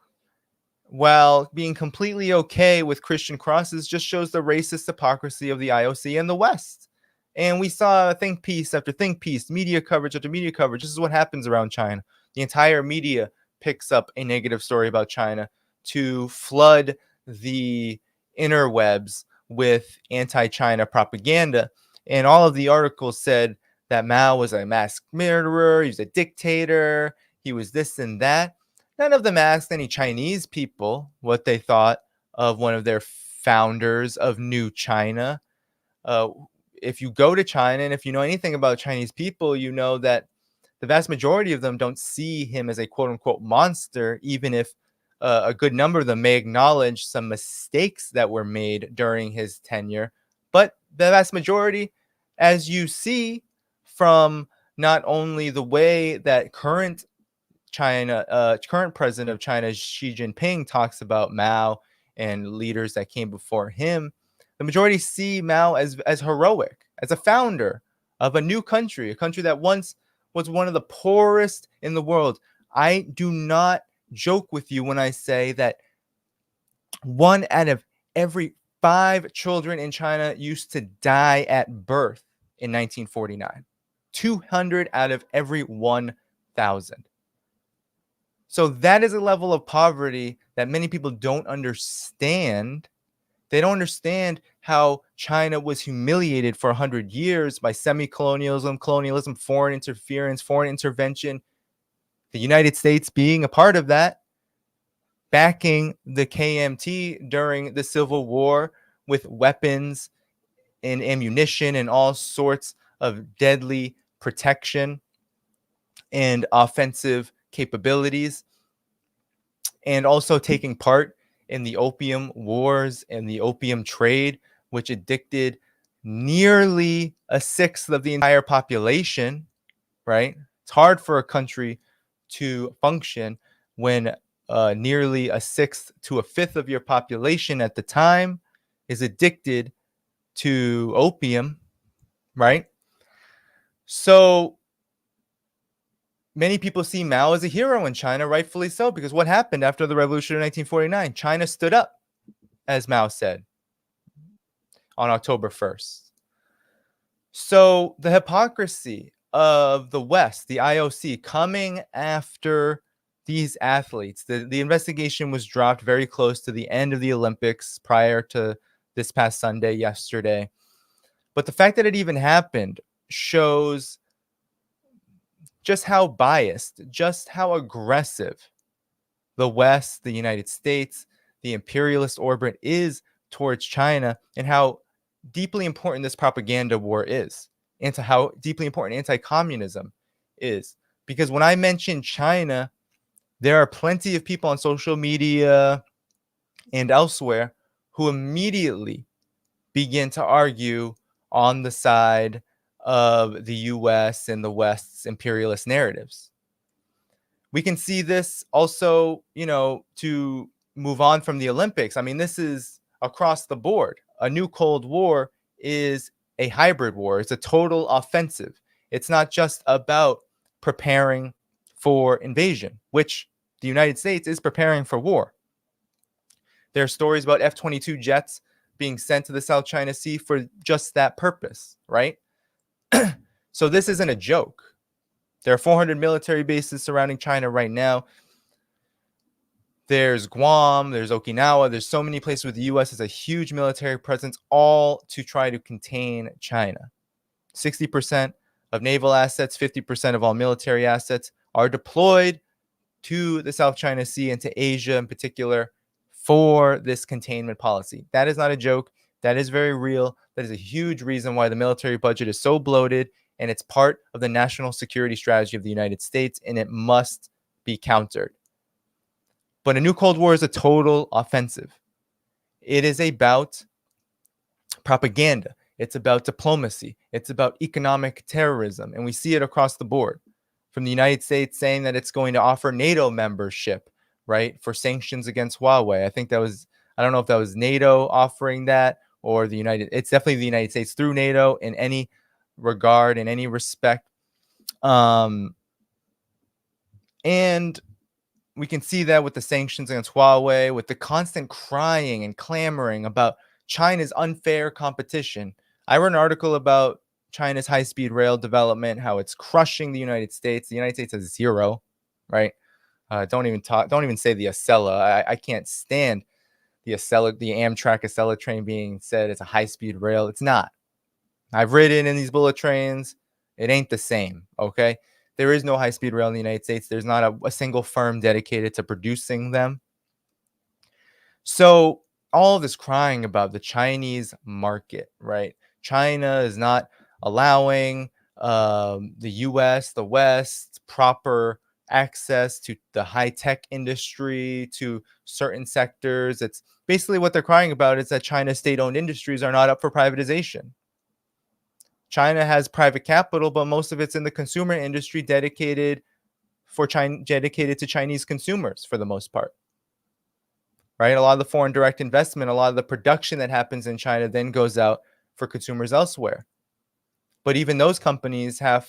while being completely okay with Christian crosses, just shows the racist hypocrisy of the IOC and the West. And we saw think piece after think piece, media coverage after media coverage. This is what happens around China. The entire media picks up a negative story about China to flood the interwebs with anti-China propaganda. And all of the articles said that Mao was a mass murderer, he was a dictator, he was this and that. None of them asked any Chinese people what they thought of one of their founders of New China. If you go to China and if you know anything about Chinese people, you know that the vast majority of them don't see him as a quote unquote monster, even if a good number of them may acknowledge some mistakes that were made during his tenure. But the vast majority, as you see from not only the way that current president of China, Xi Jinping, talks about Mao and leaders that came before him, the majority see Mao as heroic, as a founder of a new country, a country that once was one of the poorest in the world. I do not joke with you when I say that 1 out of every 5 children in China used to die at birth in 1949. 200 out of every 1,000. So that is a level of poverty that many people don't understand. They don't understand how China was humiliated for 100 years by semi-colonialism, colonialism, foreign interference, foreign intervention, the United States being a part of that. backing the KMT during the Civil War with weapons and ammunition and all sorts of deadly protection and offensive capabilities, and also taking part in the opium wars and the opium trade, which addicted nearly a sixth of the entire population, right? It's hard for a country to function when nearly a sixth to a fifth of your population at the time is addicted to opium, right? So many people see Mao as a hero in China, rightfully so, because what happened after the revolution of 1949? China stood up, as Mao said, on October 1st. So the hypocrisy of the West, the IOC, coming after these athletes, the investigation was dropped very close to the end of the Olympics prior to this past Sunday, yesterday. But the fact that it even happened shows just how biased, just how aggressive the West, the United States, the imperialist orbit is towards China, and how deeply important this propaganda war is, and to how deeply important anti-communism is. Because when I mention China, there are plenty of people on social media and elsewhere who immediately begin to argue on the side of the US and the West's imperialist narratives. We can see this also, to move on from the Olympics. I mean, this is across the board. A new Cold War is a hybrid war. It's a total offensive. It's not just about preparing for invasion, which the United States is preparing for war. There are stories about F-22 jets being sent to the South China Sea for just that purpose, right? So this isn't a joke. There are 400 military bases surrounding China right now. There's Guam, there's Okinawa, there's so many places where the U.S. has a huge military presence, all to try to contain China. 60% of naval assets, 50% of all military assets are deployed to the South China Sea and to Asia in particular for this containment policy. That is not a joke. That is very real. That is a huge reason why the military budget is so bloated, and it's part of the national security strategy of the United States, and it must be countered. But a new Cold War is a total offensive. It is about propaganda. It's about diplomacy. It's about economic terrorism. And we see it across the board. From the United States saying that it's going to offer NATO membership, right, for sanctions against Huawei. I don't know if that was NATO offering that or it's definitely the United States through NATO in any regard, in any respect. And we can see that with the sanctions against Huawei, with the constant crying and clamoring about China's unfair competition. I wrote an article about China's high-speed rail development, how it's crushing the United States. The United States has zero, right? Don't even say the Acela. I can't stand the Amtrak Acela train being said it's a high-speed rail. It's not. I've ridden in these bullet trains. It ain't the same, okay? There is no high-speed rail in the United States. There's not a single firm dedicated to producing them. So all of this crying about the Chinese market, right? China is not allowing the U.S., the West, proper access to the high-tech industry, to certain sectors. It's basically what they're crying about is that China's state-owned industries are not up for privatization. China has private capital, but most of it's in the consumer industry dedicated to Chinese consumers for the most part. Right? A lot of the foreign direct investment, a lot of the production that happens in China then goes out for consumers elsewhere. But even those companies have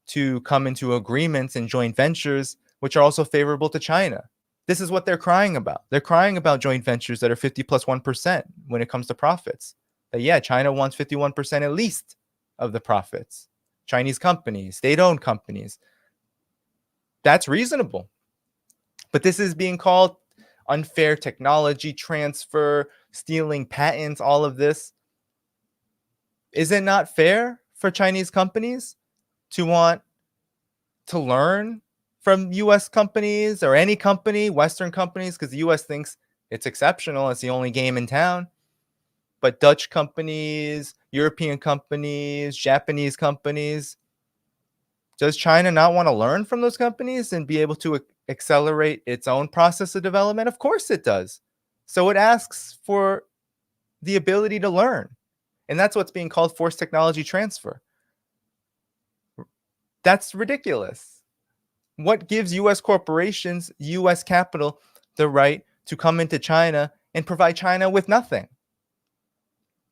to come into agreements and joint ventures which are also favorable to China. This is what they're crying about. They're crying about joint ventures that are 50 plus 1% when it comes to profits. That, yeah, China wants 51% at least of the profits. Chinese companies, state-owned companies. That's reasonable. But this is being called unfair technology transfer, stealing patents, all of this. Is it not fair for Chinese companies to want to learn from US companies or any company, Western companies, because the US thinks it's exceptional. It's the only game in town. But Dutch companies, European companies, Japanese companies, does China not want to learn from those companies and be able to accelerate its own process of development? Of course it does. So it asks for the ability to learn. And that's what's being called forced technology transfer. That's ridiculous. What gives US corporations, US capital, the right to come into China and provide China with nothing?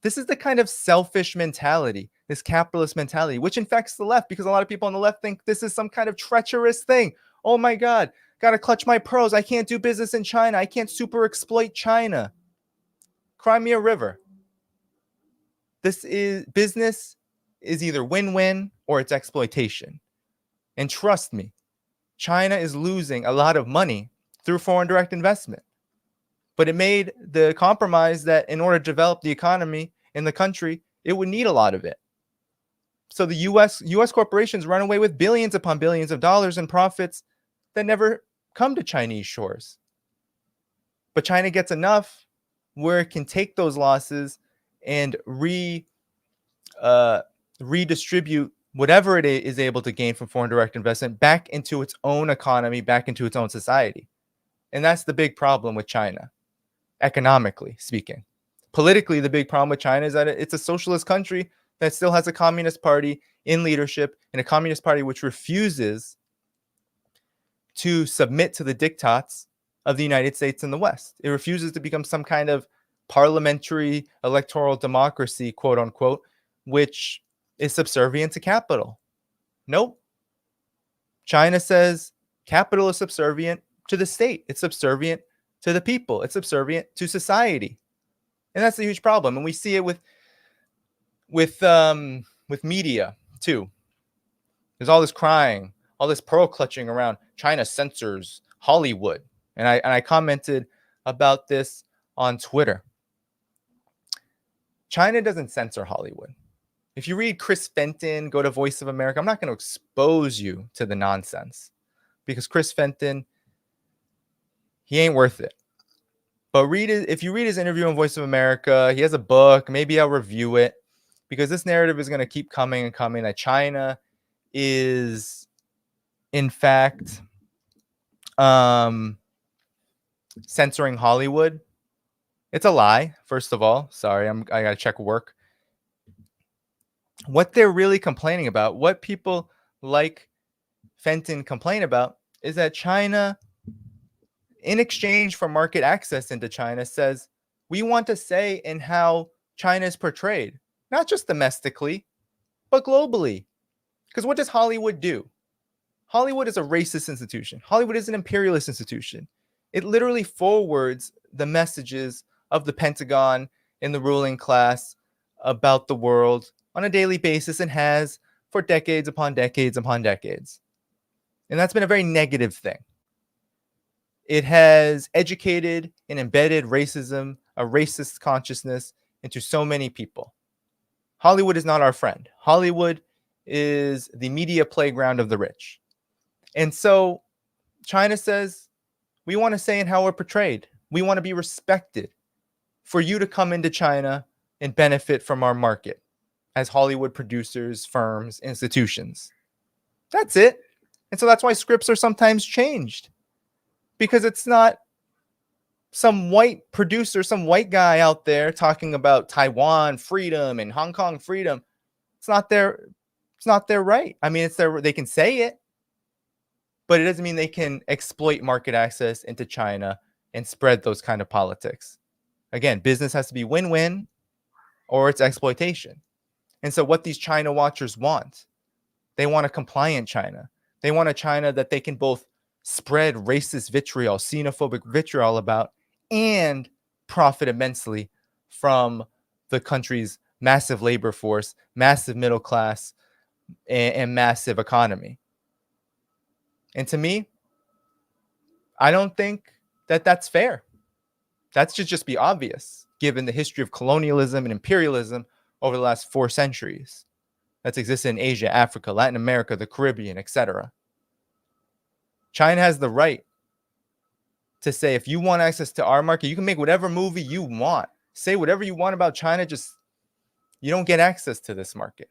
This is the kind of selfish mentality, this capitalist mentality, which infects the left, because a lot of people on the left think this is some kind of treacherous thing. Oh my God, gotta clutch my pearls. I can't do business in China. I can't super exploit China. Crimea River. This is business is either win-win or it's exploitation. And trust me, China is losing a lot of money through foreign direct investment. But it made the compromise that in order to develop the economy in the country, it would need a lot of it. So the US corporations run away with billions upon billions of dollars in profits that never come to Chinese shores. But China gets enough where it can take those losses and redistribute whatever it is able to gain from foreign direct investment back into its own economy, back into its own society. And that's the big problem with China, economically speaking. Politically, the big problem with China is that it's a socialist country that still has a communist party in leadership, and a communist party which refuses to submit to the diktats of the United States and the West. It refuses to become some kind of parliamentary electoral democracy, quote unquote, which is subservient to capital. Nope. China says capital is subservient to the state. It's subservient to the people. It's subservient to society. And that's a huge problem. And we see it with media too. There's all this crying, all this pearl clutching around China censors Hollywood. And I commented about this on Twitter. China doesn't censor Hollywood. If you read Chris Fenton, go to Voice of America. I'm not going to expose you to the nonsense because Chris Fenton, he ain't worth it. But if you read his interview on Voice of America, he has a book. Maybe I'll review it because this narrative is going to keep coming and coming that China is, in fact, censoring Hollywood. It's a lie, first of all. Sorry, I got to check work. What they're really complaining about, what people like Fenton complain about, is that China, in exchange for market access into China, says we want to say in how China is portrayed, not just domestically, but globally. Because what does Hollywood do? Hollywood is a racist institution. Hollywood is an imperialist institution. It literally forwards the messages of the Pentagon and the ruling class about the world on a daily basis, and has for decades upon decades upon decades. And that's been a very negative thing. It has educated and embedded racism, a racist consciousness into so many people. Hollywood is not our friend. Hollywood is the media playground of the rich. And so China says, we want to say in how we're portrayed. We want to be respected for you to come into China and benefit from our market as Hollywood producers, firms, institutions. That's it. And so that's why scripts are sometimes changed, because it's not some white producer, some white guy out there talking about Taiwan freedom and Hong Kong freedom. It's not their right. I mean, they can say it, but it doesn't mean they can exploit market access into China and spread those kind of politics. Again, business has to be win-win or it's exploitation. And so what these China watchers want, they want a compliant China. They want a China that they can both spread racist vitriol, xenophobic vitriol about, and profit immensely from the country's massive labor force, massive middle class, and massive economy. And to me, I don't think that that's fair. That should just be obvious, given the history of colonialism and imperialism over the last 4 centuries that's existed in Asia, Africa, Latin America, the Caribbean, etc. China has the right to say, if you want access to our market, you can make whatever movie you want. Say whatever you want about China, just you don't get access to this market.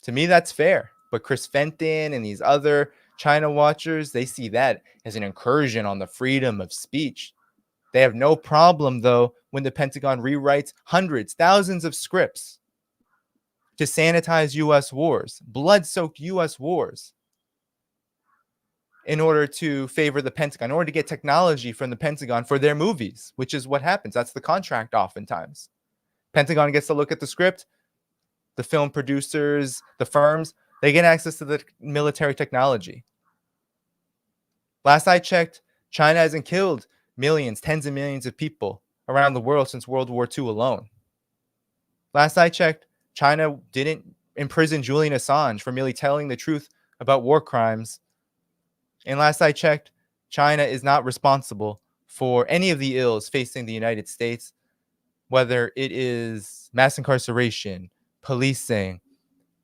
To me, that's fair. But Chris Fenton and these other China watchers, they see that as an incursion on the freedom of speech. They have no problem, though, when the Pentagon rewrites hundreds, thousands of scripts to sanitize U.S. wars, blood-soaked U.S. wars, in order to favor the Pentagon, in order to get technology from the Pentagon for their movies, which is what happens. That's the contract oftentimes. Pentagon gets to look at the script. The film producers, the firms, they get access to the military technology. Last I checked, China hasn't killed millions, tens of millions of people around the world since World War II alone. Last I checked, China didn't imprison Julian Assange for merely telling the truth about war crimes. And last I checked, China is not responsible for any of the ills facing the United States, whether it is mass incarceration, policing,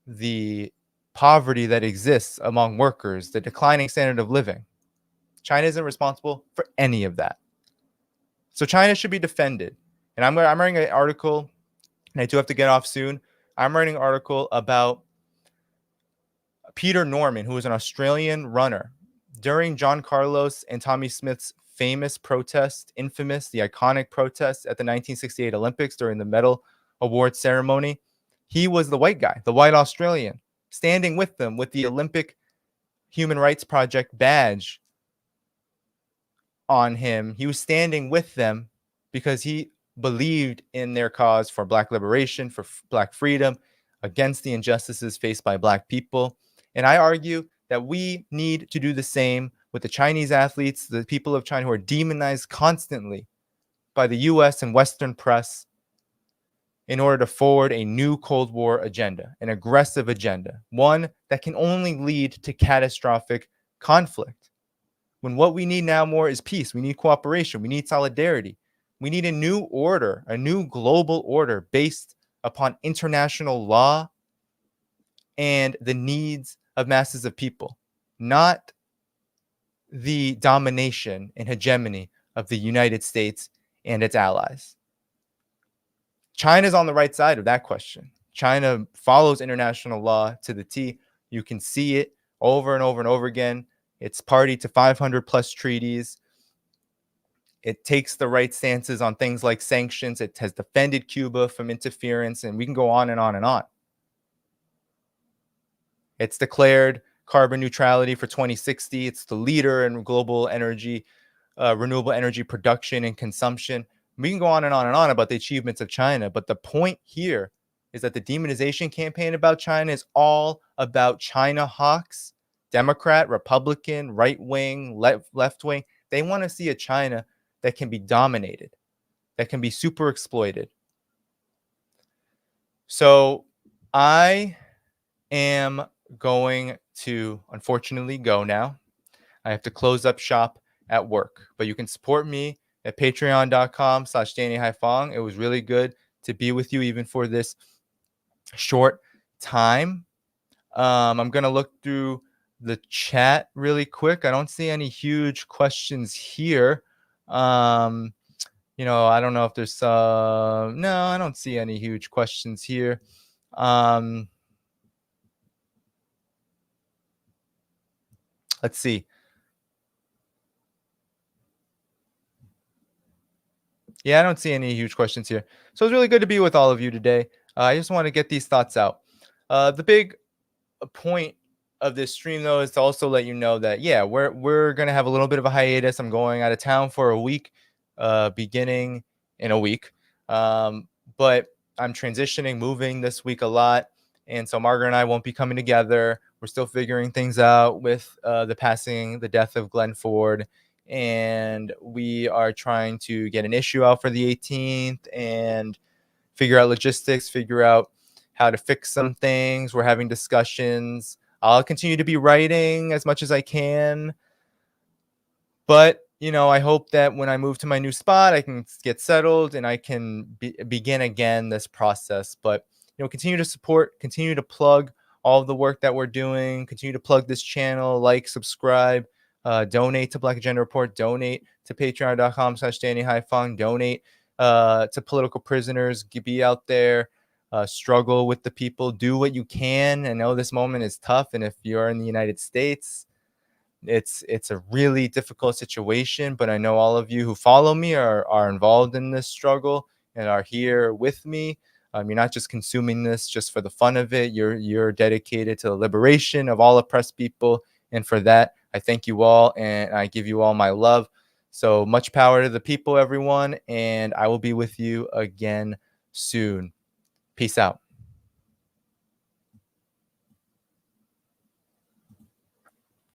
the poverty that exists among workers, the declining standard of living. China isn't responsible for any of that. So China should be defended. And I'm writing an article, and I do have to get off soon. I'm writing an article about Peter Norman, who was an Australian runner. During John Carlos and Tommy Smith's famous protest, infamous, the iconic protest at the 1968 Olympics during the medal award ceremony, he was the white guy, the white Australian, standing with them with the Olympic Human Rights Project badge on him. He was standing with them because he believed in their cause for Black liberation, for Black freedom, against the injustices faced by Black people. And I argue that we need to do the same with the Chinese athletes, the people of China who are demonized constantly by the US and Western press, in order to forward a new Cold War agenda, an aggressive agenda, one that can only lead to catastrophic conflict. When what we need now more is peace, we need cooperation, we need solidarity, we need a new order, a new global order based upon international law and the needs of masses of people, not the domination and hegemony of the United States and its allies. China's on the right side of that question. China follows international law to the T. You can see it over and over and over again. It's party to 500 plus treaties. It takes the right stances on things like sanctions. It has defended Cuba from interference, and we can go on and on and on. It's declared carbon neutrality for 2060. It's the leader in global energy, renewable energy production and consumption. We can go on and on and on about the achievements of China, but the point here is that the demonization campaign about China is all about China hawks, Democrat, Republican, right-wing, left-wing. They want to see a China that can be dominated, that can be super exploited. So I am going to, unfortunately, go now. I have to close up shop at work, but you can support me at patreon.com/Danny Haiphong. It was really good to be with you even for this short time. I'm going to look through the chat really quick. I don't see any huge questions here. I don't know if there's no, I don't see any huge questions here. Let's see. Yeah, I don't see any huge questions here. So it's really good to be with all of you today. I just want to get these thoughts out. The big point of this stream, though, is to also let you know that, yeah, we're going to have a little bit of a hiatus. I'm going out of town for a week, beginning in a week. But I'm transitioning, moving this week a lot. And so Margaret and I won't be coming together. We're still figuring things out with the death of Glenn Ford. And we are trying to get an issue out for the 18th and figure out logistics, figure out how to fix some things. We're having discussions. I'll continue to be writing as much as I can. But, I hope that when I move to my new spot, I can get settled and I can begin again this process. But, continue to support, continue to plug all of the work that we're doing. Continue to plug this channel, like, subscribe, donate to Black Agenda Report, donate to patreon.com/Danny Haiphong, donate to political prisoners, be out there, struggle with the people, do what you can. I know this moment is tough, and if you're in the United States, it's a really difficult situation, but I know all of you who follow me are involved in this struggle and are here with me. You're not just consuming this just for the fun of it. You're dedicated to the liberation of all oppressed people, and for that, I thank you all and I give you all my love. So much power to the people, everyone, and I will be with you again soon. Peace out.